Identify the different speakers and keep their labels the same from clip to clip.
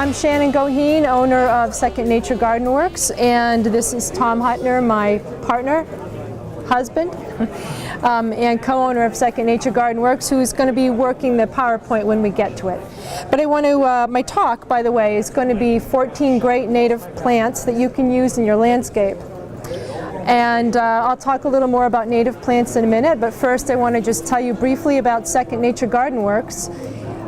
Speaker 1: I'm Shannon Goheen, owner of Second Nature Garden Works, and this is Tom Hutner, my partner, husband, and co-owner of Second Nature Garden Works, who's going to be working the PowerPoint when we get to it. But I want to, my talk, by the way, is going to be 14 great native plants that you can use in your landscape. And I'll talk a little more about native plants in a minute, but first I want to just tell you briefly about Second Nature Garden Works.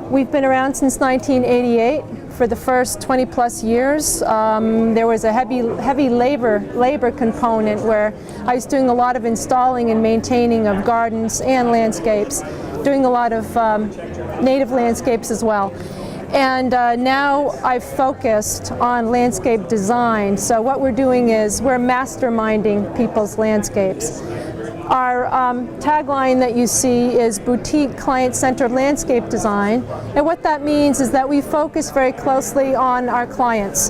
Speaker 1: We've been around since 1988. For the first 20 plus years, there was a heavy labor component where I was doing a lot of installing and maintaining of gardens and landscapes, doing a lot of native landscapes as well. And now I've focused on landscape design. So what we're doing is we're masterminding people's landscapes. Our tagline that you see is boutique client-centered landscape design. And what that means is that we focus very closely on our clients.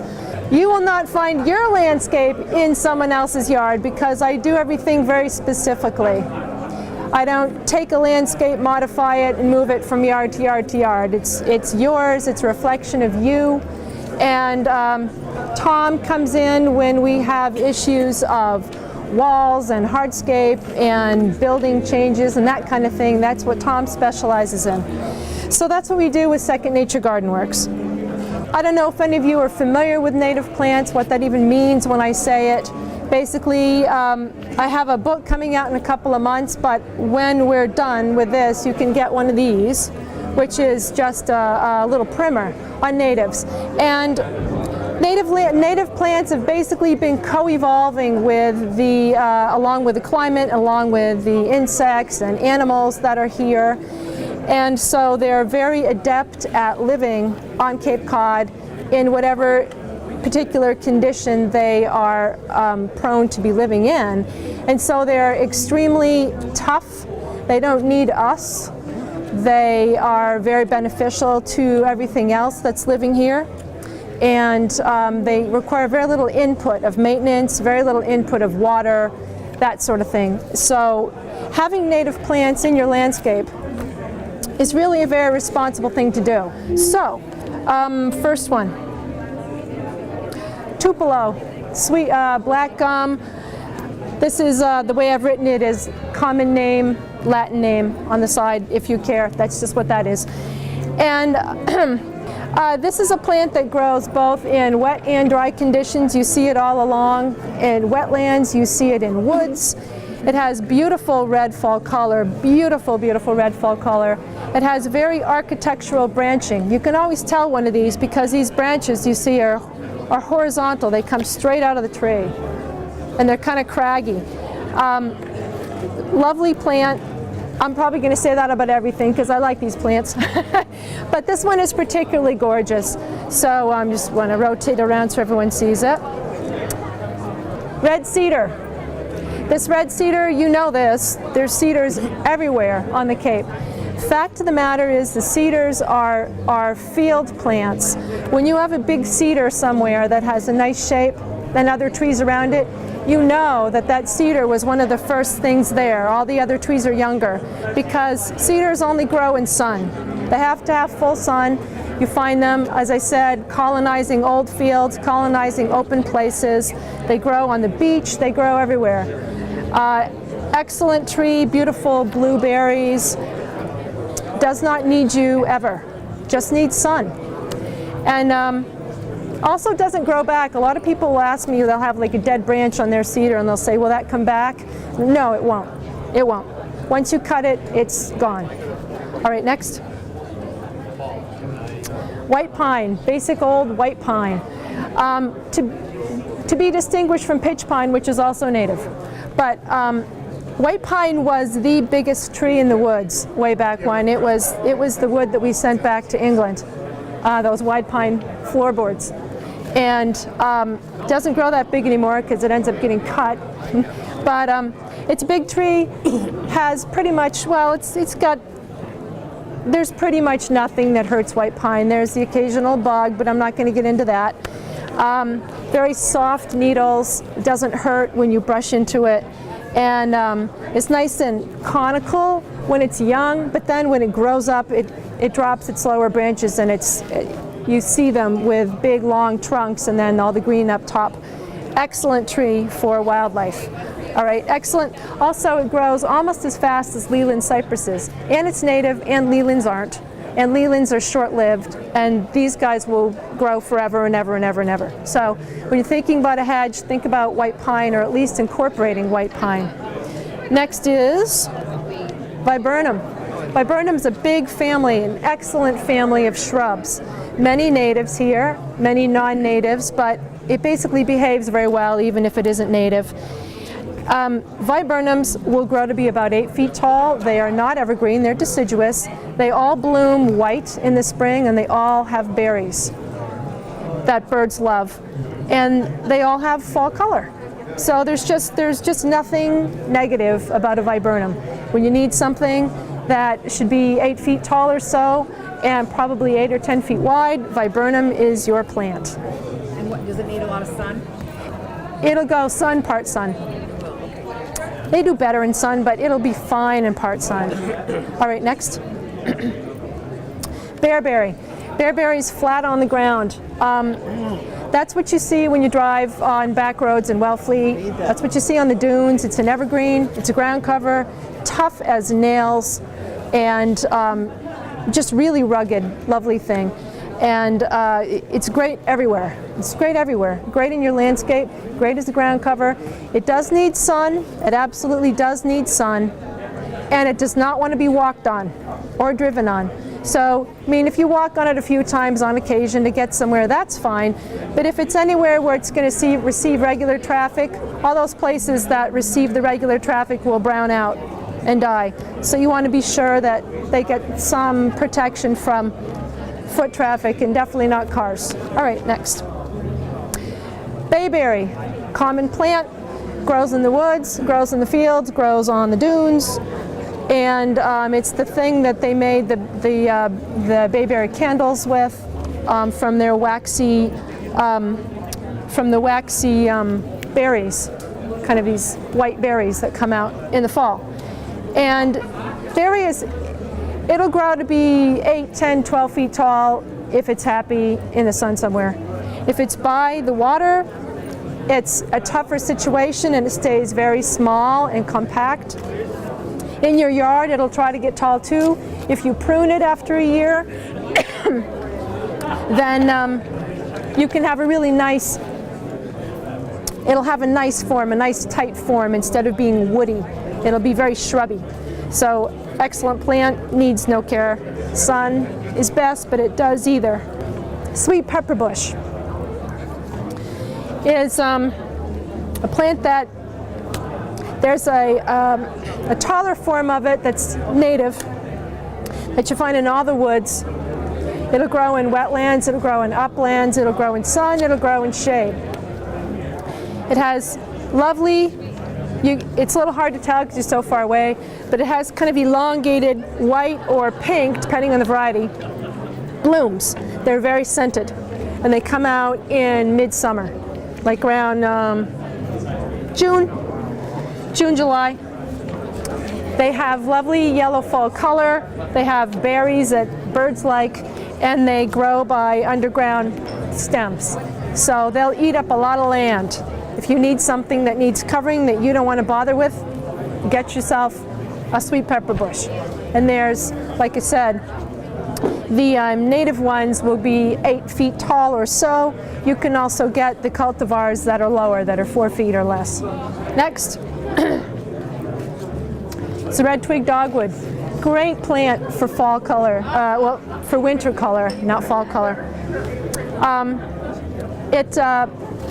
Speaker 1: You will not find your landscape in someone else's yard because I do everything very specifically. I don't take a landscape, modify it, and move it from yard to yard to yard. It's yours, it's a reflection of you. And Tom comes in when we have issues of walls and hardscape and building changes and that kind of thing. That's what Tom specializes in. So that's what we do with Second Nature Garden Works. I don't know if any of you are familiar with native plants, what that even means when I say it. Basically, I have a book coming out in a couple of months, but when we're done with this, you can get one of these, which is just a little primer on natives. And native plants have basically been co-evolving with the, along with the climate, along with the insects and animals that are here. And so they're very adept at living on Cape Cod in whatever particular condition they are prone to be living in. And so they're extremely tough. They don't need us. They are very beneficial to everything else that's living here. And they require very little input of maintenance, very little input of water, that sort of thing. So having native plants in your landscape is really a very responsible thing to do. So, first one. Tupelo, sweet black gum. This is the way I've written it is common name, Latin name on the side if you care. That's just what that is. And this is a plant that grows both in wet and dry conditions. You see it all along in wetlands. You see it in woods. It has beautiful red fall color, beautiful, beautiful red fall color. It has very architectural branching. You can always tell one of these because these branches you see are horizontal. They come straight out of the tree, and they're kind of craggy. Lovely plant. I'm probably going to say that about everything because I like these plants. But this one is particularly gorgeous. So I just want to rotate around so everyone sees it. Red cedar. This red cedar, you know this. There's cedars everywhere on the Cape. Fact of the matter is the cedars are field plants. When you have a big cedar somewhere that has a nice shape and other trees around it, you know that that cedar was one of the first things there. All the other trees are younger because cedars only grow in sun. They have to have full sun. You find them, as I said, colonizing old fields, colonizing open places. They grow on the beach, they grow everywhere. Excellent tree, beautiful blueberries. Does not need you ever, just needs sun. And also doesn't grow back. A lot of people will ask me, they'll have like a dead branch on their cedar and they'll say, will that come back? No, it won't. It won't. Once you cut it, it's gone. All right, next. White pine, basic old white pine. To be distinguished from pitch pine, which is also native. But white pine was the biggest tree in the woods way back when. It was the wood that we sent back to England, those white pine floorboards. And doesn't grow that big anymore because it ends up getting cut. But it's a big tree, has pretty much, well, there's pretty much nothing that hurts white pine. There's the occasional bug, but I'm not going to get into that. Very soft needles, doesn't hurt when you brush into it. And it's nice and conical when it's young, but then when it grows up, it drops its lower branches and you see them with big long trunks and then all the green up top. Excellent tree for wildlife. All right, excellent. Also, it grows almost as fast as Leland cypresses, and it's native, and Lelands aren't. And Lelands are short-lived, and these guys will grow forever and ever and ever and ever. So when you're thinking about a hedge, think about white pine, or at least incorporating white pine. Next is viburnum. Viburnum is a big family, an excellent family of shrubs. Many natives here, many non-natives, but it basically behaves very well even if it isn't native. Viburnums will grow to be about 8 feet tall. They are not evergreen, they're deciduous. They all bloom white in the spring, and they all have berries that birds love. And they all have fall color. So there's just nothing negative about a viburnum. When you need something that should be 8 feet tall or so, and probably 8 or 10 feet wide, viburnum is your plant.
Speaker 2: And what, does it need a lot of sun?
Speaker 1: It'll go sun, part sun. They do better in sun, but it'll be fine in part sun. All right, next. Bearberry. Bearberry's flat on the ground. That's what you see when you drive on back roads in Wellfleet. That's what you see on the dunes. It's an evergreen. It's a ground cover, tough as nails, and just really rugged, lovely thing. And it's great everywhere. It's great everywhere. Great in your landscape, great as a ground cover. It does need sun. It absolutely does need sun. And it does not want to be walked on or driven on. So, I mean, if you walk on it a few times on occasion to get somewhere, that's fine. But if it's anywhere where it's going to receive regular traffic, all those places that receive the regular traffic will brown out and die. So you want to be sure that they get some protection from foot traffic, and definitely not cars. All right, next. Bayberry, common plant, grows in the woods, grows in the fields, grows on the dunes, and it's the thing that they made the bayberry candles with from their waxy, berries, kind of these white berries that come out in the fall. And berry is, it'll grow to be 8, 10, 12 feet tall if it's happy in the sun somewhere. If it's by the water, it's a tougher situation and it stays very small and compact. In your yard, it'll try to get tall too. If you prune it after a year, then you can have a really nice, it'll have a nice form, a nice tight form instead of being woody. It'll be very shrubby. So excellent plant, needs no care. Sun is best, but it does either. Sweet pepper bush is a plant that there's a taller form of it that's native that you find in all the woods. It'll grow in wetlands, it'll grow in uplands, it'll grow in sun, it'll grow in shade. It has lovely, it's a little hard to tell because you're so far away, but it has kind of elongated white or pink, depending on the variety, blooms. They're very scented, and they come out in midsummer, like around June, July. They have lovely yellow fall color. They have berries that birds like, and they grow by underground stems. So they'll eat up a lot of land. If you need something that needs covering that you don't want to bother with, get yourself a sweet pepper bush. And there's, like I said, the native ones will be 8 feet tall or so. You can also get the cultivars that are lower, that are 4 feet or less. Next. It's a red twig dogwood. Great plant for fall color, well, for winter color, not fall color.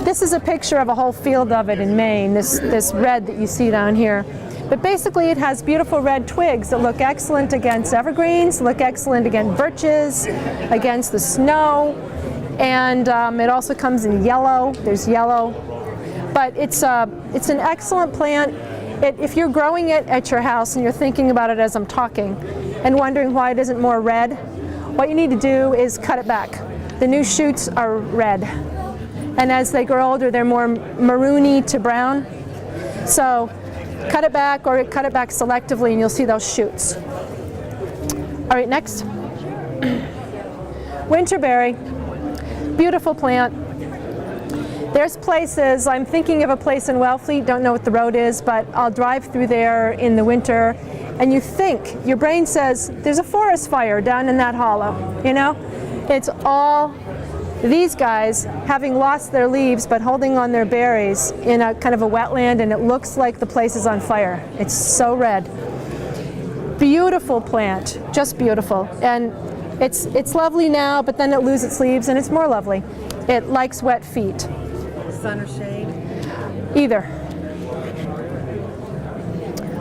Speaker 1: This is a picture of a whole field of it in Maine, this red that you see down here. But basically it has beautiful red twigs that look excellent against evergreens, look excellent against birches, against the snow, and it also comes in yellow. There's yellow. But it's an excellent plant. If you're growing it at your house and you're thinking about it as I'm talking and wondering why it isn't more red, what you need to do is cut it back. The new shoots are red. And as they grow older, they're more maroony to brown. So cut it back, or cut it back selectively, and you'll see those shoots. All right, next. Winterberry. Beautiful plant. There's places, I'm thinking of a place in Wellfleet, don't know what the road is, but I'll drive through there in the winter, and you think, your brain says, there's a forest fire down in that hollow, you know? It's all these guys having lost their leaves but holding on their berries in a kind of a wetland, and it looks like the place is on fire. It's so red. Beautiful plant, just beautiful. And it's lovely now, but then it loses its leaves and it's more lovely. It likes wet feet.
Speaker 2: Sun or shade?
Speaker 1: Either.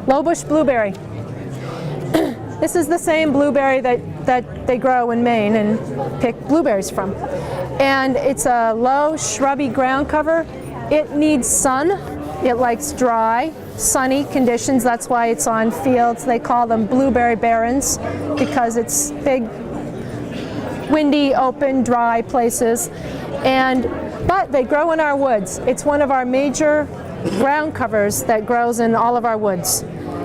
Speaker 1: Low bush blueberry. This is the same blueberry that they grow in Maine and pick blueberries from. And it's a low shrubby ground cover. It needs sun. It likes dry, sunny conditions. That's why it's on fields. They call them blueberry barrens because it's big, windy, open, dry places. But they grow in our woods. It's one of our major ground covers that grows in all of our woods.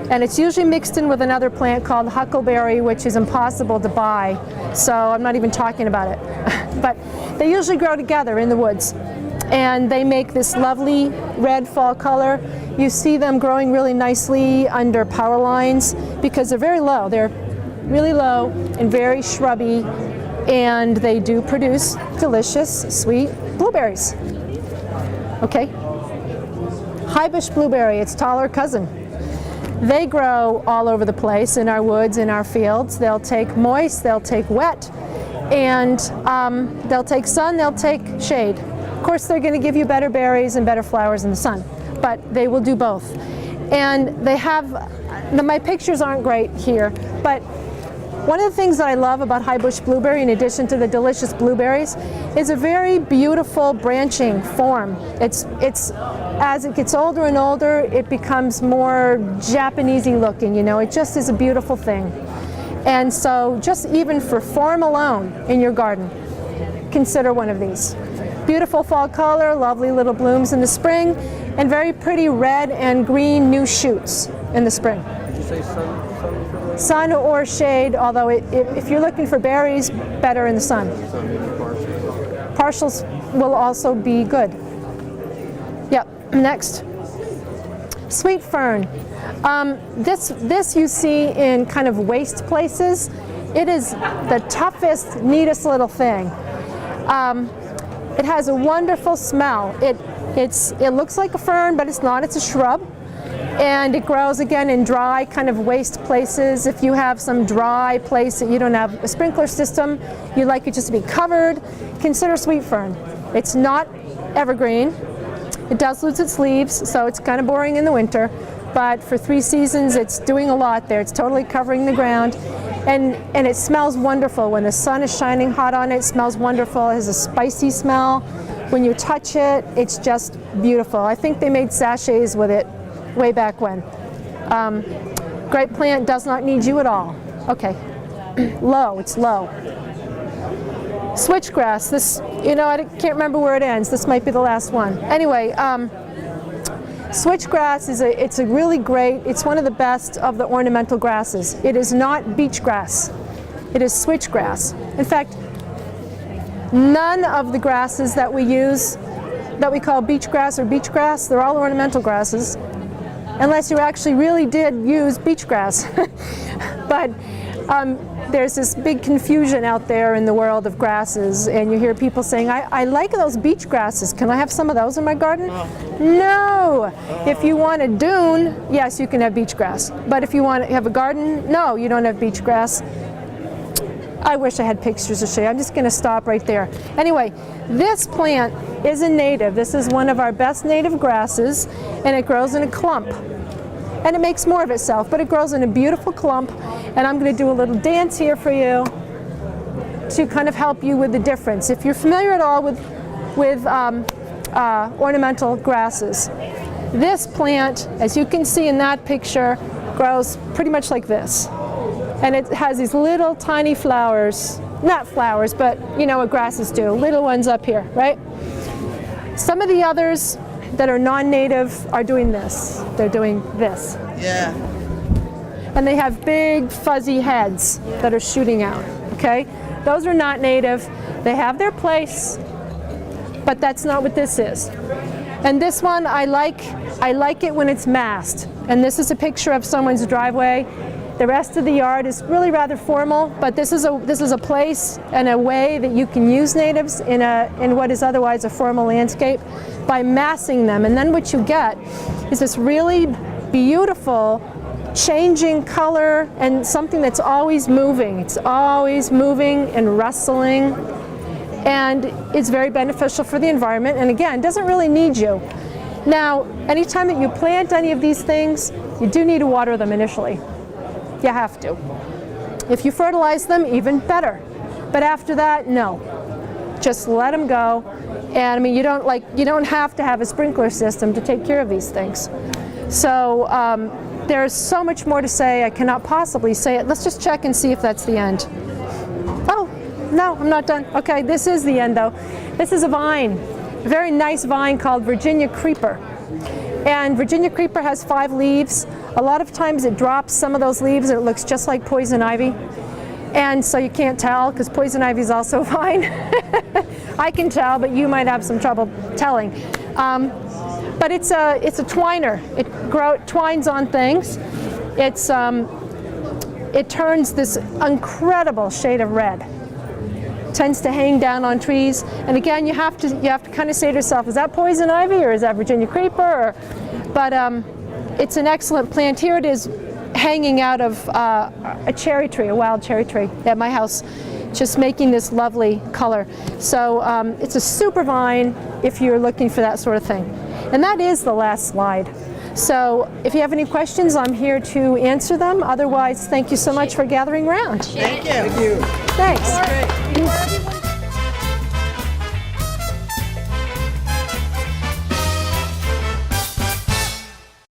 Speaker 1: And it's usually mixed in with another plant called huckleberry, which is impossible to buy. So I'm not even talking about it. But they usually grow together in the woods. And they make this lovely red fall color. You see them growing really nicely under power lines because they're very low. They're really low and very shrubby, and they do produce delicious, sweet blueberries. Okay? High bush blueberry, its taller cousin. They grow all over the place in our woods, in our fields. They'll take moist, they'll take wet, and they'll take sun, they'll take shade. Of course, they're going to give you better berries and better flowers in the sun, but they will do both. And they have, my pictures aren't great here, but one of the things that I love about high bush blueberry, in addition to the delicious blueberries, is a very beautiful branching form. It's as it gets older and older, it becomes more Japanesey looking, you know. It just is a beautiful thing. And so just even for form alone in your garden, consider one of these. Beautiful fall color, lovely little blooms in the spring, and very pretty red and green new shoots in the spring.
Speaker 3: Did you say sun?
Speaker 1: Sun or shade, although if you're looking for berries, better in the sun. Partials will also be good. Yep, next. Sweet fern. This you see in kind of waste places. It is the toughest, neatest little thing. It has a wonderful smell. It looks like a fern, but it's not. It's a shrub. And it grows again in dry kind of waste places. If you have some dry place that you don't have a sprinkler system, you like it just to be covered, consider sweet fern. It's not evergreen. It does lose its leaves, so it's kind of boring in the winter. But for 3 seasons, it's doing a lot there. It's totally covering the ground. And it smells wonderful. When the sun is shining hot on it, it smells wonderful. It has a spicy smell. When you touch it, it's just beautiful. I think they made sachets with it way back when. Great plant, does not need you at all. Okay, low, it's low. Switchgrass, this, you know, I can't remember where it ends. This might be the last one. Anyway, switchgrass it's a really great, it's one of the best of the ornamental grasses. It is not beach grass. It is switchgrass. In fact, none of the grasses that we use, that we call beach grass or beach grass, they're all ornamental grasses, unless you actually really did use beach grass. But there's this big confusion out there in the world of grasses, and you hear people saying, I like those beach grasses. Can I have some of those in my garden? No. If you want a dune, yes, you can have beach grass. But if you want to have a garden, no, you don't have beach grass. I wish I had pictures to show you. I'm just going to stop right there. Anyway, this plant is a native. This is one of our best native grasses, and it grows in a clump. And it makes more of itself, but it grows in a beautiful clump. And I'm going to do a little dance here for you to kind of help you with the difference. If you're familiar at all with ornamental grasses, this plant, as you can see in that picture, grows pretty much like this. And it has these little tiny flowers, not flowers, but you know what grasses do, little ones up here, right? Some of the others that are non-native are doing this. They're doing this.
Speaker 3: Yeah.
Speaker 1: And they have big fuzzy heads that are shooting out, okay? Those are not native. They have their place, but that's not what this is. And this one, I like it when it's masked. And this is a picture of someone's driveway. The rest of the yard is really rather formal, but this is a place and a way that you can use natives in what is otherwise a formal landscape by massing them. And then what you get is this really beautiful changing color and something that's always moving. It's always moving and rustling, and it's very beneficial for the environment, and again, doesn't really need you. Now, anytime that you plant any of these things, you do need to water them initially. You have to. If you fertilize them, even better. But after that, no. Just let them go. And I mean, you don't have to have a sprinkler system to take care of these things. So there's so much more to say. I cannot possibly say it. Let's just check and see if that's the end. Oh, no, I'm not done. Okay, this is the end though. This is a vine, a very nice vine called Virginia creeper. And Virginia creeper has 5 leaves. A lot of times it drops some of those leaves and it looks just like poison ivy. And so you can't tell because poison ivy is also a vine. I can tell, but you might have some trouble telling. But it's a twiner. It twines on things. It turns this incredible shade of red. Tends to hang down on trees, and again, you have to kind of say to yourself, is that poison ivy or is that Virginia creeper? But it's an excellent plant. Here it is, hanging out of a cherry tree, a wild cherry tree at my house, just making this lovely color. So it's a super vine if you're looking for that sort of thing. And that is the last slide. So if you have any questions, I'm here to answer them. Otherwise, thank you so much for gathering around.
Speaker 2: Thank you.
Speaker 3: Thank you.
Speaker 1: Thanks.
Speaker 2: All right.